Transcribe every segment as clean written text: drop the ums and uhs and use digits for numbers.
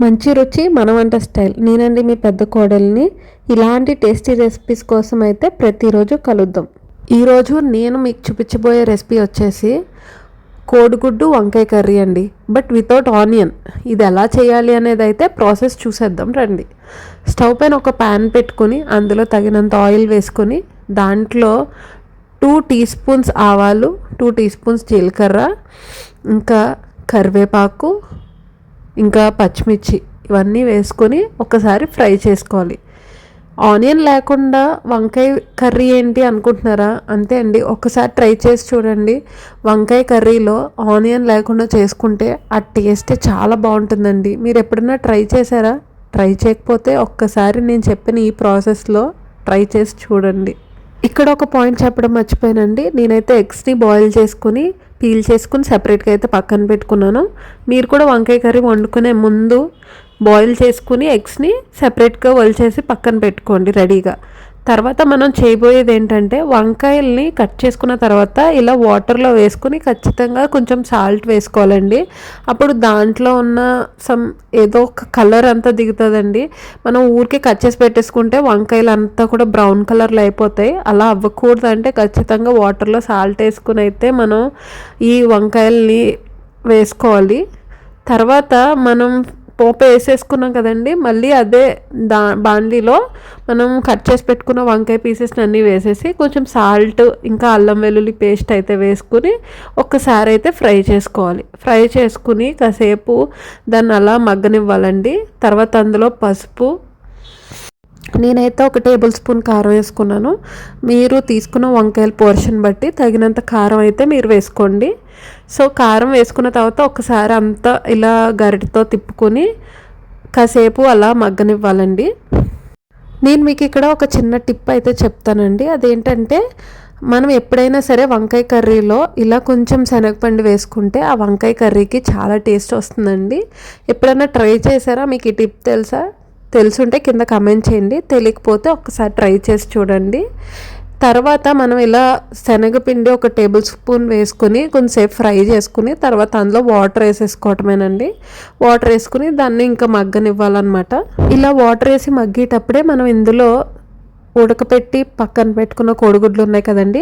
మంచి రుచి మన వంట స్టైల్. నేనండి మీ పెద్ద కోడల్ని. ఇలాంటి టేస్టీ రెసిపీస్ కోసం అయితే ప్రతిరోజు కలుద్దాం. ఈరోజు నేను మీకు చూపించబోయే రెసిపీ వచ్చేసి కోడిగుడ్డు వంకాయ కర్రీ అండి. But without onion. ఇది ఎలా చేయాలి అనేది అయితే ప్రాసెస్ చూసేద్దాం రండి. స్టవ్ పైన ఒక ప్యాన్ పెట్టుకొని అందులో తగినంత ఆయిల్ వేసుకొని దాంట్లో 2 టీ స్పూన్స్ ఆవాలు, 2 టీ స్పూన్స్ జీలకర్ర, ఇంకా కరివేపాకు, ఇంకా పచ్చిమిర్చి ఇవన్నీ వేసుకొని ఒకసారి ఫ్రై చేసుకోవాలి. ఆనియన్ లేకుండా వంకాయ కర్రీ ఏంటి అనుకుంటున్నారా? అంతే అండి, ఒకసారి ట్రై చేసి చూడండి. వంకాయ కర్రీలో ఆనియన్ లేకుండా చేసుకుంటే ఆ టేస్ట్ చాలా బాగుంటుందండి. మీరు ఎప్పుడైనా ట్రై చేశారా? ట్రై చేయకపోతే ఒక్కసారి నేను చెప్పిన ఈ ప్రాసెస్లో ట్రై చేసి చూడండి. ఇక్కడ ఒక పాయింట్ చెప్పడం మర్చిపోయానండి. నేనైతే ఎగ్స్ని బాయిల్ చేసుకుని పీల్ చేసుకుని సెపరేట్గా అయితే పక్కన పెట్టుకున్నాను. మీరు కూడా వంకాయ కర్రీ వండుకునే ముందు బాయిల్ చేసుకుని ఎగ్స్ని సెపరేట్గా చేసి పక్కన పెట్టుకోండి రెడీగా. తర్వాత మనం చేయబోయేది ఏంటంటే వంకాయల్ని కట్ చేసుకున్న తర్వాత ఇలా వాటర్లో వేసుకుని ఖచ్చితంగా కొంచెం సాల్ట్ వేసుకోవాలండి. అప్పుడు దాంట్లో ఉన్న ఏదో ఒక కలర్ అంతా దిగుతుందండి. మనం ఊరికే కట్ చేసి పెట్టేసుకుంటే వంకాయలు అంతా కూడా బ్రౌన్ కలర్లో అయిపోతాయి. అలా అవ్వకూడదు అంటే ఖచ్చితంగా వాటర్లో సాల్ట్ వేసుకుని అయితే మనం ఈ వంకాయల్ని వేసుకోవాలి. తర్వాత మనం పోపు వేసేసుకున్నాం కదండి, మళ్ళీ అదే బాండీలో మనం కట్ చేసి పెట్టుకున్న వంకాయ పీసెస్ని అన్నీ వేసేసి కొంచెం సాల్ట్ ఇంకా అల్లం వెల్లుల్లి పేస్ట్ అయితే వేసుకుని ఒక్కసారి అయితే ఫ్రై చేసుకోవాలి. ఫ్రై చేసుకుని కాసేపు దాన్ని అలా మగ్గనివ్వాలండి. తర్వాత అందులో పసుపు, నేనైతే 1 టేబుల్ స్పూన్ కారం వేసుకున్నాను. మీరు తీసుకున్న వంకాయల పోర్షన్ బట్టి తగినంత కారం అయితే మీరు వేసుకోండి. సో కారం వేసుకున్న తర్వాత ఒకసారి అంతా ఇలా గరిటతో తిప్పుకొని కాసేపు అలా మగ్గనివ్వాలండి. నేను మీకు ఇక్కడ ఒక చిన్న టిప్ అయితే చెప్తానండి. అదేంటంటే మనం ఎప్పుడైనా సరే వంకాయ కర్రీలో ఇలా కొంచెం శనగపిండి వేసుకుంటే ఆ వంకాయ కర్రీకి చాలా టేస్ట్ వస్తుందండి. ఎప్పుడైనా ట్రై చేశారా? మీకు ఈ టిప్ తెలుసా? తెలుసుంటే కింద కమెంట్ చేయండి. తెలియకపోతే ఒక్కసారి ట్రై చేసి చూడండి. తర్వాత మనం ఇలా శనగపిండి 1 టేబుల్ స్పూన్ వేసుకొని కొంచెంసేపు ఫ్రై చేసుకుని తర్వాత అందులో వాటర్ వేసేసుకోవటమేనండి. వాటర్ వేసుకుని దాన్ని ఇంకా మగ్గనివ్వాలన్నమాట. ఇలా వాటర్ వేసి మగ్గేటప్పుడే మనం ఇందులో ఉడకపెట్టి పక్కన పెట్టుకున్న కోడిగుడ్లు ఉన్నాయి కదండి,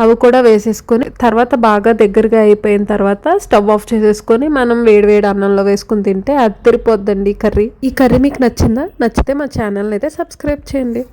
అవి కూడా వేసేసుకొని తర్వాత బాగా దగ్గరగా అయిపోయిన తర్వాత స్టవ్ ఆఫ్ చేసేసుకొని మనం వేడివేడి అన్నంలో వేసుకుని తింటే అదిరిపోద్దండి ఈ కర్రీ. ఈ కర్రీ మీకు నచ్చిందా? నచ్చితే మా ఛానల్ని అయితే సబ్స్క్రైబ్ చేయండి.